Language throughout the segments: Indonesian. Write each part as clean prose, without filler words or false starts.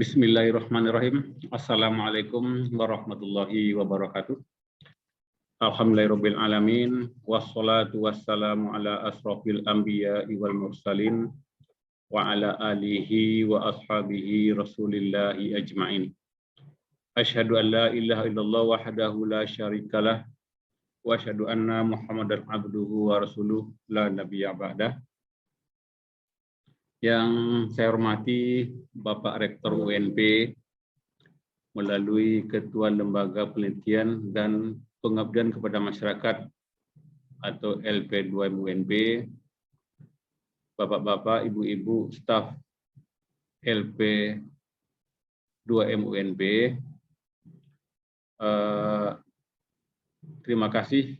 Bismillahirrahmanirrahim. Assalamualaikum warahmatullahi wabarakatuh. Alhamdulillahirabbil alamin wassalatu wassalamu ala asrofil anbiya'i wal mursalin wa ala alihi wa ashabihi rasulillahi ajma'in. Asyhadu an la ilaha illallah wahdahu la syarikalah wa asyhadu anna Muhammadan abduhu wa rasuluh la nabiyya ba'dah. Yang saya hormati Bapak Rektor UNP melalui Ketua Lembaga Penelitian dan Pengabdian kepada Masyarakat atau LP2M UNP, Bapak-bapak, ibu-ibu, staf LP2M UNP, terima kasih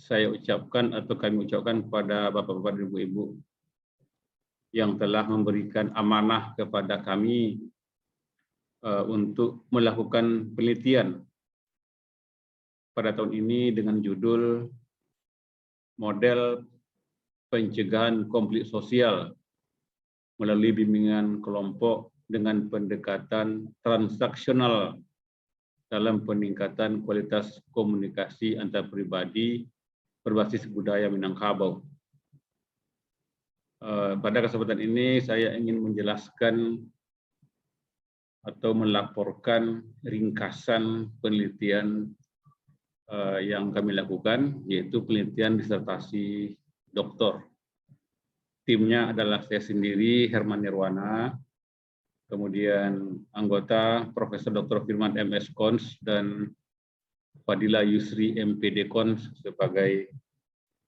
saya ucapkan atau kami ucapkan kepada bapak-bapak dan ibu-ibu yang telah memberikan amanah kepada kami untuk melakukan penelitian pada tahun ini dengan judul Model Pencegahan Konflik Sosial melalui bimbingan kelompok dengan pendekatan transaksional dalam peningkatan kualitas komunikasi antar pribadi berbasis budaya Minangkabau. Pada kesempatan ini saya ingin menjelaskan atau melaporkan ringkasan penelitian yang kami lakukan, yaitu penelitian disertasi doktor. Timnya adalah saya sendiri, Herman Nirwana, kemudian anggota Profesor Dr. Firman MS Kons dan Fadila Yusri MPD Kons sebagai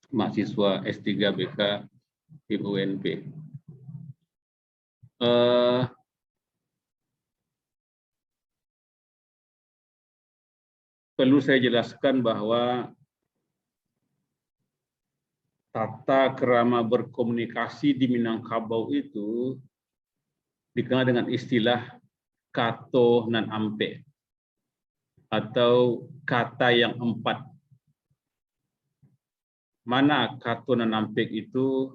mahasiswa S3 BK di UNP. Perlu saya jelaskan bahwa tata kerama berkomunikasi di Minangkabau itu dikenal dengan istilah kato nan ampe atau kata yang empat. Mana kato nan ampe itu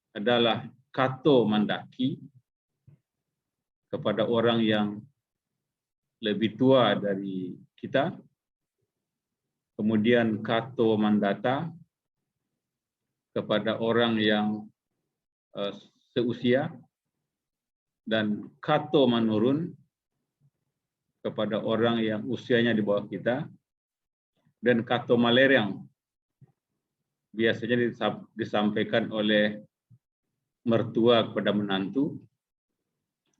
adalah kato mandaki kepada orang yang lebih tua dari kita, kemudian kato mandata kepada orang yang seusia, dan kato manurun kepada orang yang usianya di bawah kita, dan kato malerang biasanya disampaikan oleh mertua kepada menantu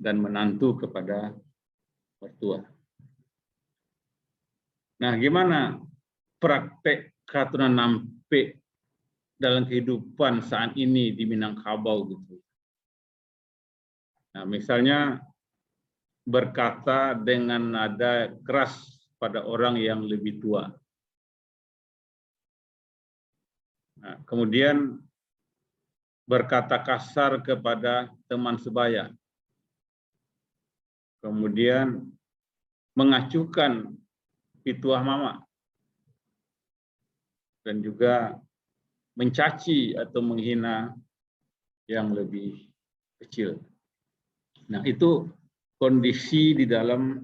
dan menantu kepada mertua. Nah, gimana praktek kato nan ampe dalam kehidupan saat ini di Minangkabau gitu? Nah, misalnya berkata dengan nada keras pada orang yang lebih tua. Nah, kemudian berkata kasar kepada teman sebaya. Kemudian mengacuhkan pituah mama. Dan juga mencaci atau menghina yang lebih kecil. Nah, itu kondisi di dalam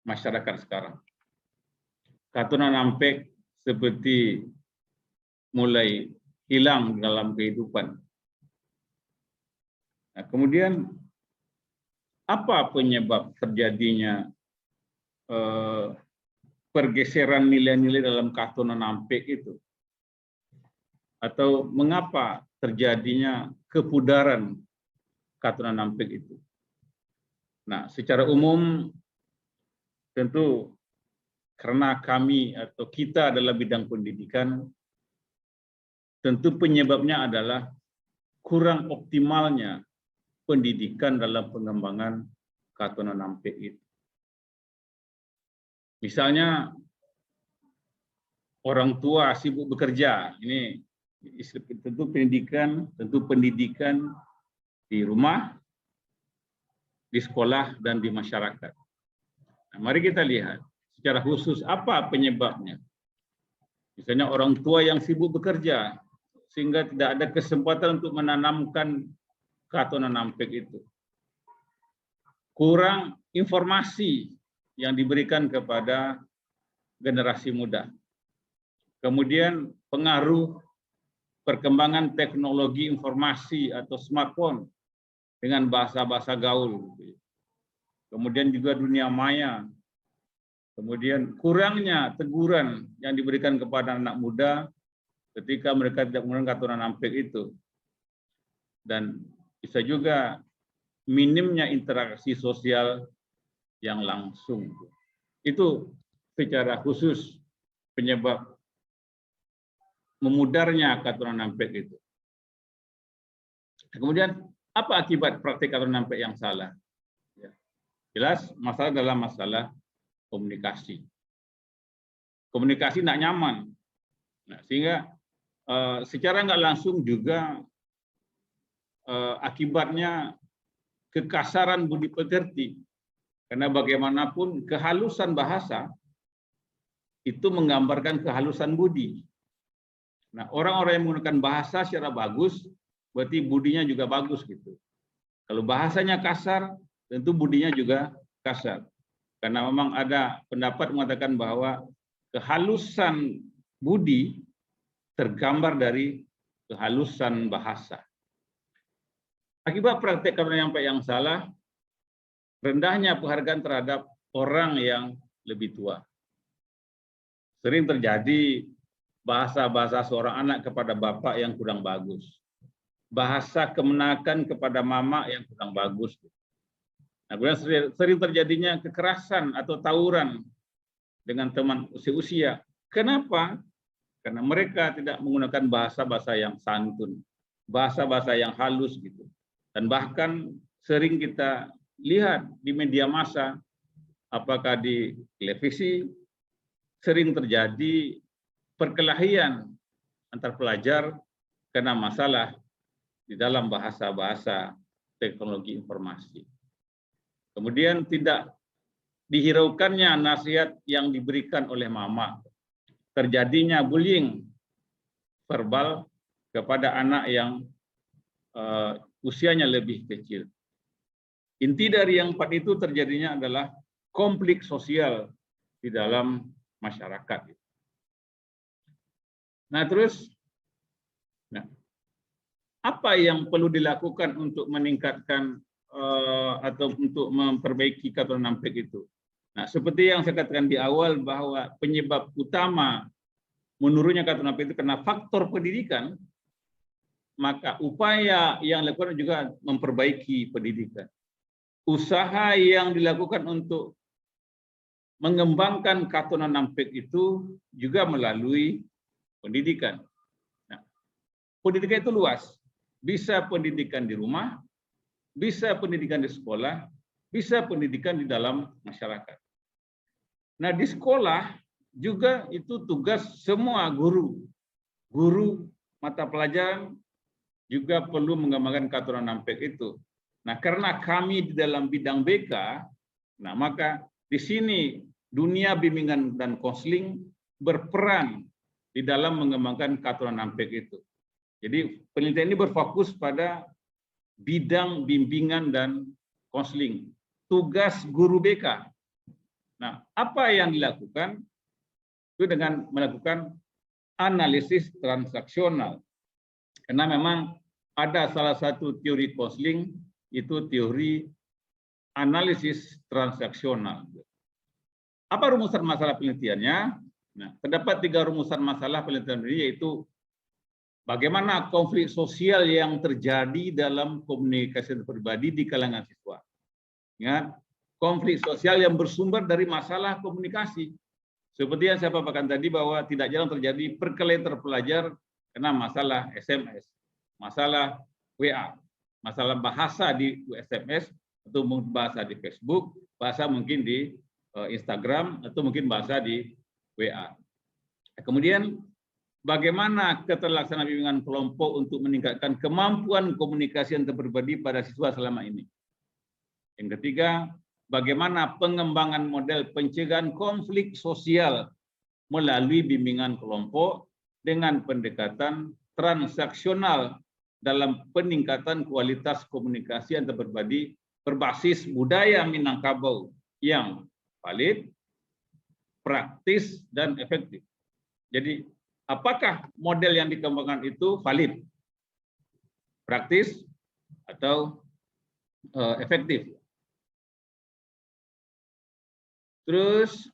masyarakat sekarang. Kato nan ampe seperti mulai hilang dalam kehidupan. Nah, kemudian apa penyebab terjadinya pergeseran nilai-nilai dalam kato nan ampe itu? Atau mengapa terjadinya kepudaran kato nan ampe itu? Nah, secara umum tentu karena kami atau kita adalah bidang pendidikan, tentu penyebabnya adalah kurang optimalnya pendidikan dalam pengembangan kato nan ampe itu. Misalnya orang tua sibuk bekerja, ini tentu pendidikan di rumah, di sekolah, dan di masyarakat. Nah, mari kita lihat secara khusus apa penyebabnya. Misalnya orang tua yang sibuk bekerja, sehingga tidak ada kesempatan untuk menanamkan Katonan Nampek itu. Kurang informasi yang diberikan kepada generasi muda. Kemudian pengaruh perkembangan teknologi informasi atau smartphone dengan bahasa-bahasa gaul. Kemudian juga dunia maya. Kemudian kurangnya teguran yang diberikan kepada anak muda ketika mereka tidak menggunakan Katonan Nampek itu. Dan bisa juga minimnya interaksi sosial yang langsung. Itu secara khusus penyebab memudarnya Katonan Nampek itu. Kemudian apa akibat praktik Katonan Nampek yang salah? Jelas masalah dalam masalah komunikasi. Komunikasi tidak nyaman. Nah, sehingga secara nggak langsung juga akibatnya kekasaran budi pekerti. Karena bagaimanapun kehalusan bahasa itu menggambarkan kehalusan budi. Nah, orang-orang yang menggunakan bahasa secara bagus, berarti budinya juga bagus gitu. Kalau bahasanya kasar, tentu budinya juga kasar. Karena memang ada pendapat mengatakan bahwa kehalusan budi tergambar dari kehalusan bahasa. Akibat praktek Katonan Nampek yang salah, rendahnya penghargaan terhadap orang yang lebih tua. Sering terjadi bahasa-bahasa seorang anak kepada bapak yang kurang bagus. Bahasa kemenakan kepada mama yang kurang bagus. Nah, kemudian sering terjadinya kekerasan atau tawuran dengan teman seusia. Kenapa? Karena mereka tidak menggunakan bahasa-bahasa yang santun, bahasa-bahasa yang halus gitu. Dan bahkan sering kita lihat di media massa, apakah di televisi, sering terjadi perkelahian antar pelajar karena masalah di dalam bahasa-bahasa teknologi informasi. Kemudian tidak dihiraukannya nasihat yang diberikan oleh mama. Terjadinya bullying verbal kepada anak yang usianya lebih kecil. Inti dari yang empat itu terjadinya adalah konflik sosial di dalam masyarakat. Nah, terus, apa yang perlu dilakukan untuk meningkatkan atau untuk memperbaiki Katonan Nampek itu? Nah, seperti yang saya katakan di awal bahwa penyebab utama menurunnya Katonan Nampek itu karena faktor pendidikan, maka upaya yang dilakukan juga memperbaiki pendidikan. Usaha yang dilakukan untuk mengembangkan Katonan Nampek itu juga melalui pendidikan. Nah, pendidikan itu luas. Bisa pendidikan di rumah, bisa pendidikan di sekolah, bisa pendidikan di dalam masyarakat. Nah, di sekolah juga itu tugas semua guru. Guru mata pelajaran juga perlu mengembangkan Katonan Nampek itu. Nah, karena kami di dalam bidang BK, nah maka di sini dunia bimbingan dan konseling berperan di dalam mengembangkan Katonan Nampek itu. Jadi penelitian ini berfokus pada bidang bimbingan dan konseling. Tugas guru BK. Nah, apa yang dilakukan? Itu dengan melakukan analisis transaksional. Karena memang ada salah satu teori konseling, itu teori analisis transaksional. Apa rumusan masalah penelitiannya? Nah, terdapat 3 rumusan masalah penelitian ini, yaitu bagaimana konflik sosial yang terjadi dalam komunikasi pribadi di kalangan siswa. Ingat, konflik sosial yang bersumber dari masalah komunikasi. Seperti yang saya paparkan tadi bahwa tidak jarang terjadi perkelahian antar pelajar karena masalah SMS, masalah WA, masalah bahasa di SMS, atau bahasa di Facebook, bahasa mungkin di Instagram, atau mungkin bahasa di WA. Kemudian bagaimana keterlaksanaan bimbingan kelompok untuk meningkatkan kemampuan komunikasi antar pribadi pada siswa selama ini. Yang ketiga, bagaimana pengembangan model pencegahan konflik sosial melalui bimbingan kelompok dengan pendekatan transaksional dalam peningkatan kualitas komunikasi antar pribadi berbasis budaya Minangkabau yang valid, praktis, dan efektif. Jadi, apakah model yang dikembangkan itu valid, praktis, atau efektif? Terus,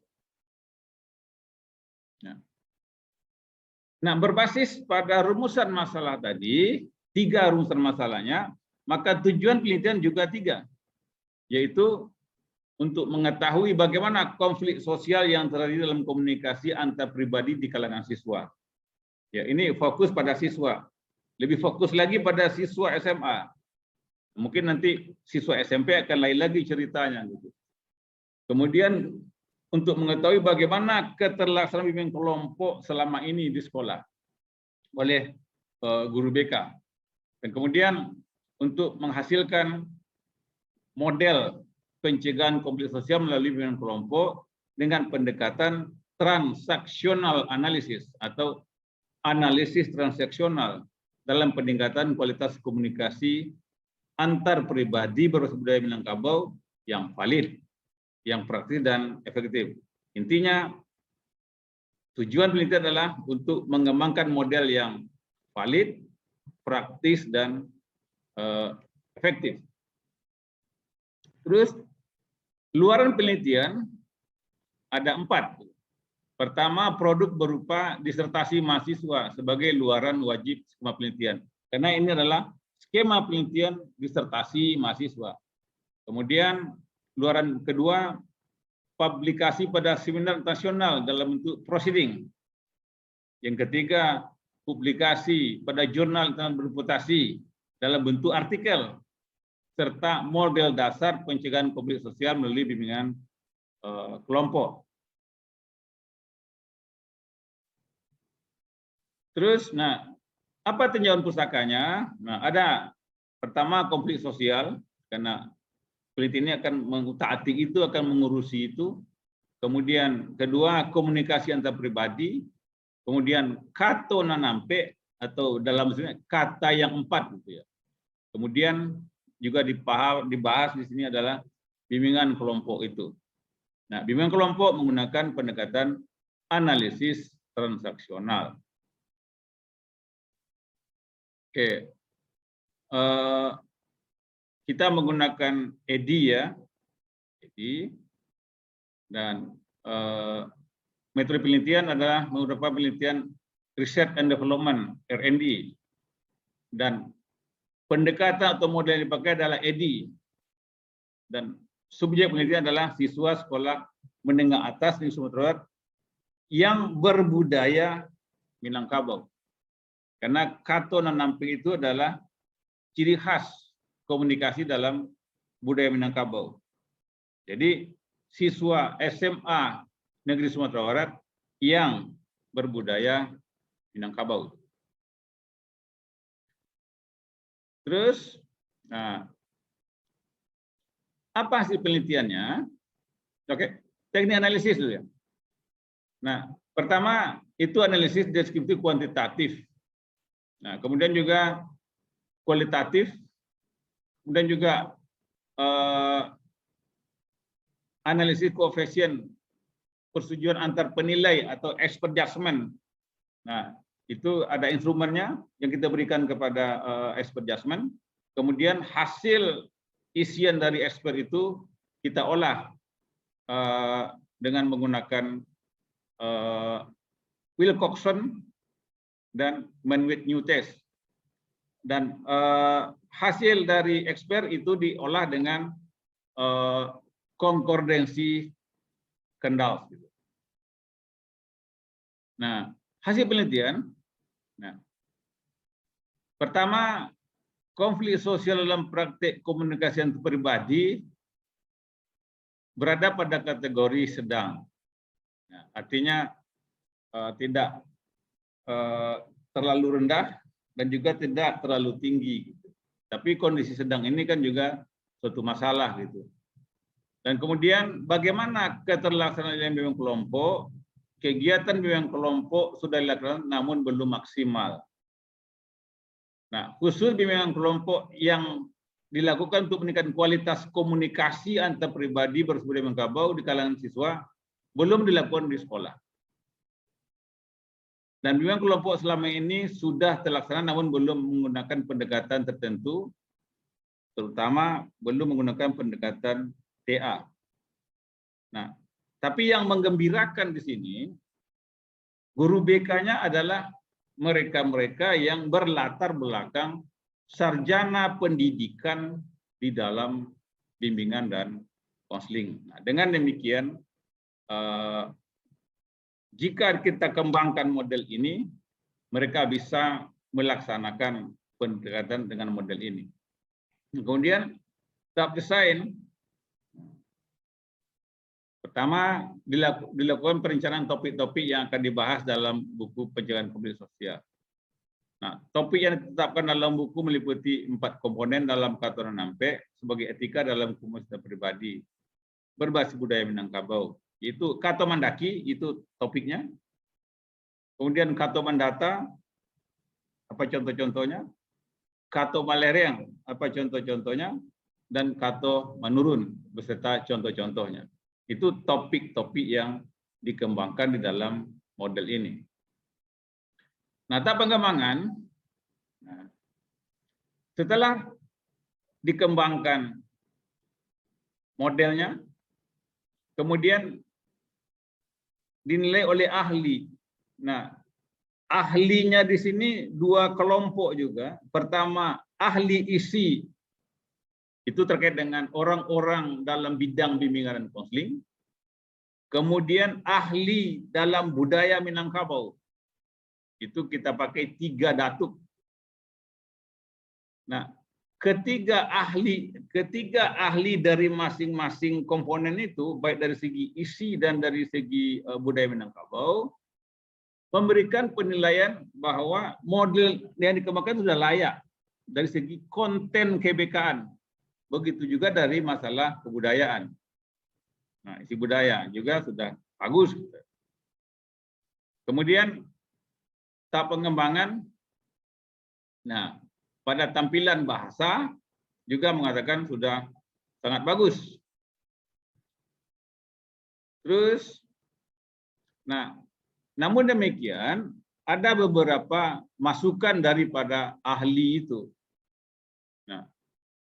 nah berbasis pada rumusan masalah tadi, 3 rumusan masalahnya, maka tujuan penelitian juga 3, yaitu untuk mengetahui bagaimana konflik sosial yang terjadi dalam komunikasi antar pribadi di kalangan siswa. Ya, ini fokus pada siswa. Lebih fokus lagi pada siswa SMA. Mungkin nanti siswa SMP akan lain lagi ceritanya gitu. Kemudian untuk mengetahui bagaimana keterlaksanaan bimbingan kelompok selama ini di sekolah oleh guru BK. Dan kemudian untuk menghasilkan model pencegahan konflik sosial melalui bimbingan kelompok dengan pendekatan transaksional analisis atau analisis transaksional dalam peningkatan kualitas komunikasi antar pribadi berbasis budaya Minangkabau yang valid, yang praktis dan efektif. Intinya tujuan penelitian adalah untuk mengembangkan model yang valid, praktis dan efektif. Terus luaran penelitian ada 4. Pertama, produk berupa disertasi mahasiswa sebagai luaran wajib skema penelitian. Karena ini adalah skema penelitian disertasi mahasiswa. Kemudian luaran kedua, publikasi pada seminar nasional dalam bentuk proceeding. Yang ketiga, publikasi pada jurnal internasional berreputasi dalam bentuk artikel, serta model dasar pencegahan konflik sosial melalui bimbingan kelompok. Terus, nah, apa tinjauan pustakanya? Nah, ada pertama konflik sosial, karena peneliti ini akan mengutaati itu, akan mengurusi itu. Kemudian kedua, komunikasi antar pribadi. Kemudian kato nanampe atau dalam kata yang 4 gitu ya. Kemudian juga dibahas di sini adalah bimbingan kelompok itu. Nah, bimbingan kelompok menggunakan pendekatan analisis transaksional. Oke, kita menggunakan EDI ya, EDI, dan metode penelitian adalah merupakan penelitian Research and Development (R&D), dan pendekatan atau model yang dipakai adalah EDI, dan subjek penelitian adalah siswa sekolah menengah atas di Sumatera Barat yang berbudaya Minangkabau. Karena kato nanampe itu adalah ciri khas komunikasi dalam budaya Minangkabau. Jadi siswa SMA Negeri Sumatera Barat yang berbudaya Minangkabau. Terus, nah, apa hasil penelitiannya? Oke, teknik analisis dulu ya. Nah, pertama itu analisis deskriptif kuantitatif. Nah, kemudian juga kualitatif, kemudian juga analisis koefisien persetujuan antar penilai atau expert judgment. Nah, itu ada instrumennya yang kita berikan kepada expert judgment. Kemudian hasil isian dari expert itu kita olah dengan menggunakan Wilcoxon dan Mann-Whitney test. Dan hasil dari expert itu diolah dengan konkordensi Kendall. Nah, hasil penelitian, nah, pertama, konflik sosial dalam praktek komunikasi antar pribadi berada pada kategori sedang. Nah, artinya tidak terlalu rendah dan juga tidak terlalu tinggi. Gitu. Tapi kondisi sedang ini kan juga suatu masalah gitu. Dan kemudian bagaimana keterlaksanaan bimbingan kelompok? Kegiatan bimbingan kelompok sudah dilakukan namun belum maksimal. Nah, khusus bimbingan kelompok yang dilakukan untuk meningkatkan kualitas komunikasi antar pribadi bersebut Minangkabau di kalangan siswa belum dilakukan di sekolah. Dan bimbingan kelompok selama ini sudah terlaksana namun belum menggunakan pendekatan tertentu, terutama belum menggunakan pendekatan TA. Nah, tapi yang menggembirakan di sini, guru BK-nya adalah mereka-mereka yang berlatar belakang sarjana pendidikan di dalam bimbingan dan konseling. Nah, dengan demikian, jika kita kembangkan model ini, mereka bisa melaksanakan pendekatan dengan model ini. Kemudian, tahap desain, pertama dilakukan perencanaan topik-topik yang akan dibahas dalam buku pencegahan konflik sosial. Nah, topik yang ditetapkan dalam buku meliputi 4 komponen dalam Katuran 6P sebagai etika dalam komunitas pribadi berbasis budaya Minangkabau. Yaitu Kato Mandaki, itu topiknya. Kemudian Kato Mandata, apa contoh-contohnya? Kato Malereng, apa contoh-contohnya? Dan Kato Manurun, beserta contoh-contohnya. Itu topik-topik yang dikembangkan di dalam model ini. Nah, tahap pengembangan, setelah dikembangkan modelnya, kemudian dinilai oleh ahli. Nah, ahlinya di sini 2 kelompok juga. Pertama, ahli isi, itu terkait dengan orang-orang dalam bidang bimbingan dan konseling. Kemudian ahli dalam budaya Minangkabau. Itu kita pakai 3 datuk. Nah, ketiga ahli dari masing-masing komponen itu, baik dari segi isi dan dari segi budaya Minangkabau, memberikan penilaian bahwa model yang dikembangkan sudah layak dari segi konten kebekaan. Begitu juga dari masalah kebudayaan. Nah, isi budaya juga sudah bagus. Kemudian tahap pengembangan, nah, pada tampilan bahasa juga mengatakan sudah sangat bagus. Terus, nah, namun demikian ada beberapa masukan daripada ahli itu. Nah,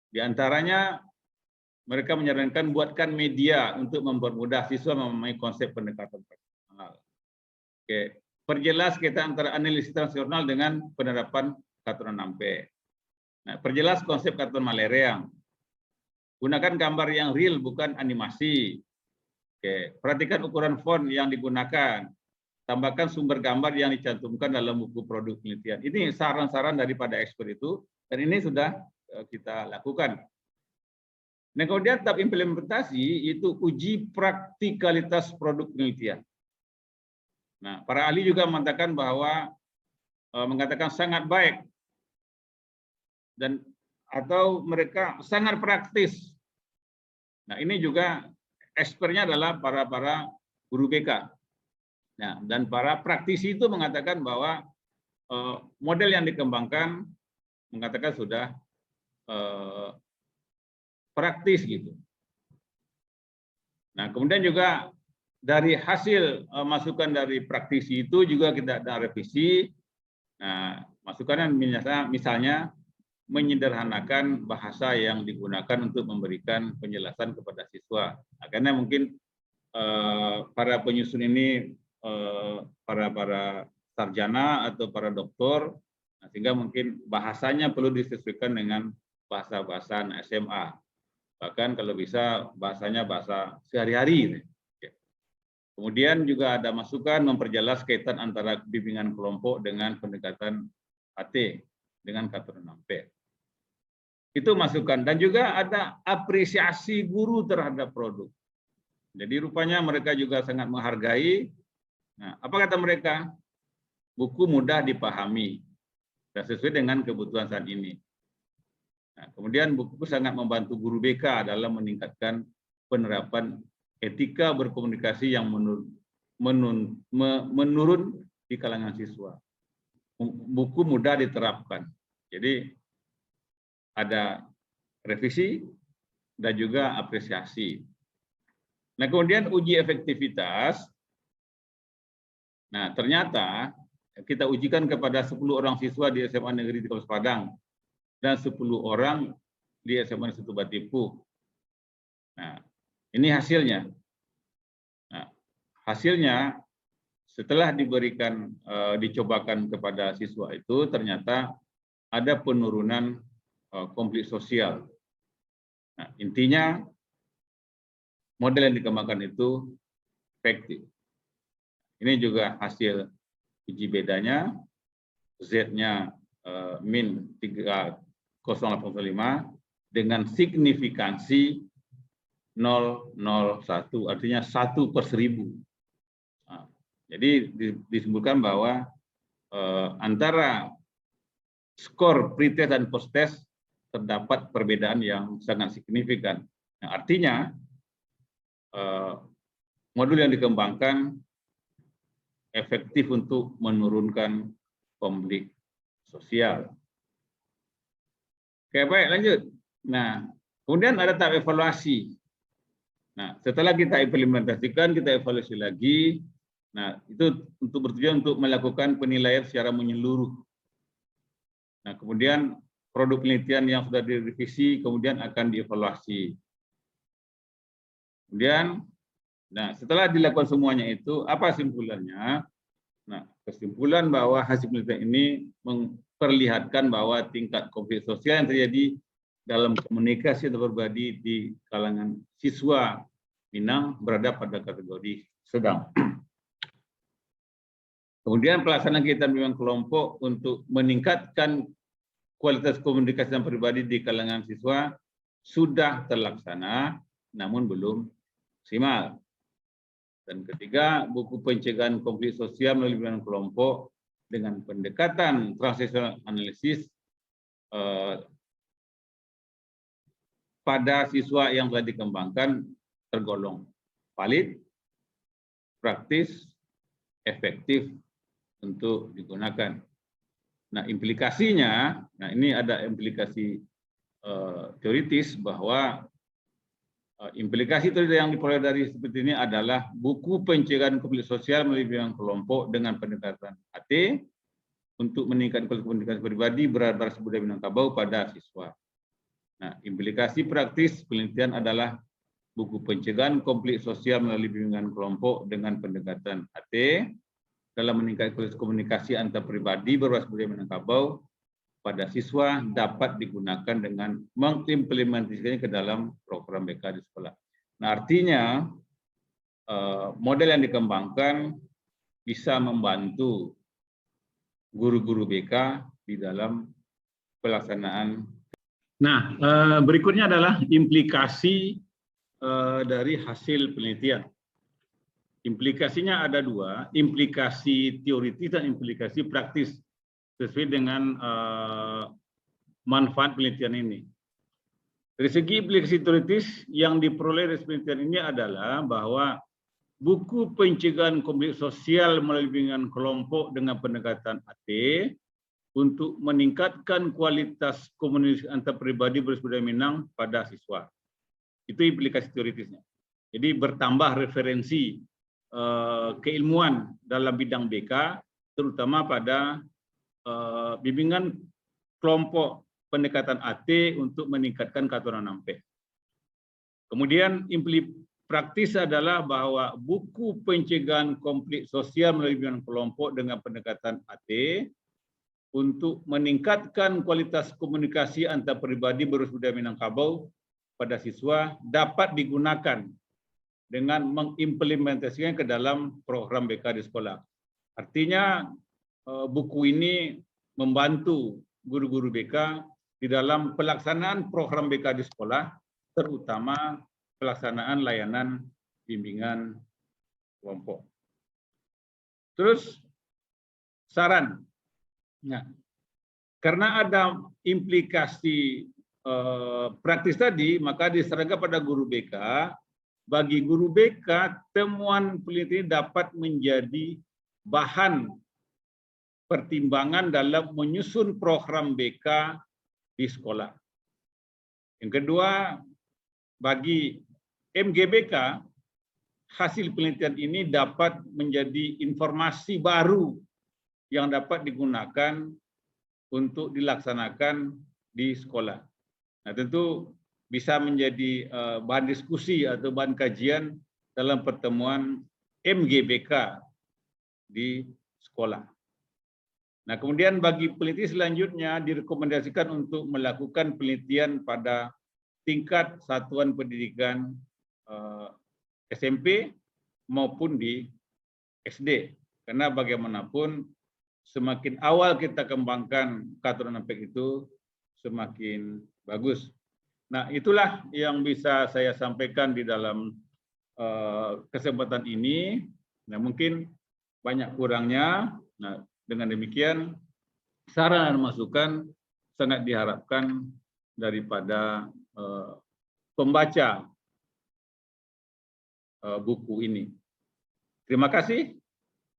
diantaranya mereka menyarankan buatkan media untuk mempermudah siswa memahami konsep pendekatan personal. Oke, perjelas kaitan antara analisis transaksional dengan penerapan Katuran 6P. Nah, perjelas konsep Katuran Malereng. Gunakan gambar yang real, bukan animasi. Oke, perhatikan ukuran font yang digunakan. Tambahkan sumber gambar yang dicantumkan dalam buku produk penelitian. Ini saran-saran daripada expert itu, dan ini sudah kita lakukan. Nah, kemudian tahap implementasi itu uji praktikalitas produk penelitian. Nah, para ahli juga mengatakan bahwa sangat baik dan atau mereka sangat praktis. Nah, ini juga expertnya adalah para guru BK. Nah, dan para praktisi itu mengatakan bahwa model yang dikembangkan mengatakan sudah praktis gitu. Nah, kemudian juga dari hasil masukan dari praktisi itu juga kita ada revisi. Nah, masukannya misalnya menyederhanakan bahasa yang digunakan untuk memberikan penjelasan kepada siswa. Nah, karena mungkin para penyusun ini para sarjana atau para doktor, nah, sehingga mungkin bahasanya perlu disesuaikan dengan bahasa-bahasa SMA. Bahkan kalau bisa bahasanya bahasa sehari-hari. Kemudian juga ada masukan memperjelas kaitan antara bimbingan kelompok dengan pendekatan AT dengan Katuran 6P. Itu masukan. Dan juga ada apresiasi guru terhadap produk. Jadi rupanya mereka juga sangat menghargai. Nah, apa kata mereka? Buku mudah dipahami dan sesuai dengan kebutuhan saat ini. Nah, kemudian buku sangat membantu guru BK dalam meningkatkan penerapan etika berkomunikasi yang menurun di kalangan siswa. Buku mudah diterapkan. Jadi ada revisi dan juga apresiasi. Nah, kemudian uji efektivitas. Nah, ternyata kita ujikan kepada 10 orang siswa di SMA Negeri di Kabupaten Padang dan 10 orang di SMA Negeri Batipu. Nah, ini hasilnya. Nah, hasilnya setelah dicobakan kepada siswa itu ternyata ada penurunan konflik sosial. Nah, intinya model yang dikembangkan itu efektif. Ini juga hasil uji bedanya, Z-nya min 3085 dengan signifikansi 0,01, artinya 1/1000. Nah, jadi disimpulkan bahwa antara skor pretest dan posttest terdapat perbedaan yang sangat signifikan. Nah, artinya modul yang dikembangkan efektif untuk menurunkan konflik sosial. Oke, baik, lanjut. Nah, kemudian ada tahap evaluasi. Nah, setelah kita implementasikan, kita evaluasi lagi. Nah, itu untuk bertujuan untuk melakukan penilaian secara menyeluruh. Nah, kemudian produk penelitian yang sudah direvisi kemudian akan dievaluasi. Kemudian, nah setelah dilakukan semuanya itu, apa kesimpulannya? Nah, kesimpulan bahwa hasil penelitian ini memperlihatkan bahwa tingkat konflik sosial yang terjadi dalam komunikasi atau berbagi di kalangan siswa Minang berada pada kategori sedang. Kemudian pelaksanaan kegiatan bimbingan kelompok untuk meningkatkan kualitas komunikasi dan pribadi di kalangan siswa sudah terlaksana, namun belum maksimal. Dan ketiga, buku pencegahan konflik sosial melalui bimbingan kelompok dengan pendekatan transaksional analisis pada siswa yang telah dikembangkan tergolong valid, praktis, efektif untuk digunakan. Nah, implikasinya, nah ini ada implikasi teoritis bahwa implikasi yang diperoleh dari seperti ini adalah buku pencegahan konflik sosial melalui bimbingan kelompok dengan pendekatan AT untuk meningkatkan kualitas komunikasi pribadi berbasis budaya Minangkabau pada siswa. Nah, implikasi praktis penelitian adalah buku pencegahan konflik sosial melalui bimbingan kelompok dengan pendekatan AT dalam meningkatkan kualitas komunikasi antar pribadi berbasis budaya Minangkabau pada siswa dapat digunakan dengan mengimplementasikannya ke dalam program BK di sekolah. Nah, artinya model yang dikembangkan bisa membantu guru-guru BK di dalam pelaksanaan. Nah, berikutnya adalah implikasi dari hasil penelitian. Implikasinya ada dua, implikasi teoritis dan implikasi praktis sesuai dengan manfaat penelitian ini. Dari segi implikasi teoritis yang diperoleh dari penelitian ini adalah bahwa buku pencegahan konflik sosial melalui bimbingan kelompok dengan pendekatan AT untuk meningkatkan kualitas komunikasi antar pribadi berbasis budaya Minang pada siswa. Itu implikasi teoritisnya. Jadi bertambah referensi keilmuan dalam bidang BK, terutama pada bimbingan kelompok pendekatan AT untuk meningkatkan keaturan nampe. Kemudian praktis adalah bahwa buku pencegahan konflik sosial melalui bimbingan kelompok dengan pendekatan AT untuk meningkatkan kualitas komunikasi antar pribadi berbasis budaya Minangkabau pada siswa dapat digunakan dengan mengimplementasikan ke dalam program BK di sekolah. Artinya buku ini membantu guru-guru BK di dalam pelaksanaan program BK di sekolah, terutama pelaksanaan layanan bimbingan kelompok. Terus saran. Nah, karena ada implikasi praktis tadi, maka diserahkan pada guru BK. Bagi guru BK, temuan penelitian dapat menjadi bahan pertimbangan dalam menyusun program BK di sekolah. Yang kedua, bagi MGBK, hasil penelitian ini dapat menjadi informasi baru yang dapat digunakan untuk dilaksanakan di sekolah. Nah, tentu bisa menjadi bahan diskusi atau bahan kajian dalam pertemuan MGBK di sekolah. Nah, kemudian bagi peneliti selanjutnya direkomendasikan untuk melakukan penelitian pada tingkat satuan pendidikan SMP maupun di SD. Karena bagaimanapun semakin awal kita kembangkan keaturan MPEG itu semakin bagus. Nah, itulah yang bisa saya sampaikan di dalam kesempatan ini. Nah, mungkin banyak kurangnya. Nah, dengan demikian, saran dan masukan sangat diharapkan daripada pembaca buku ini. Terima kasih.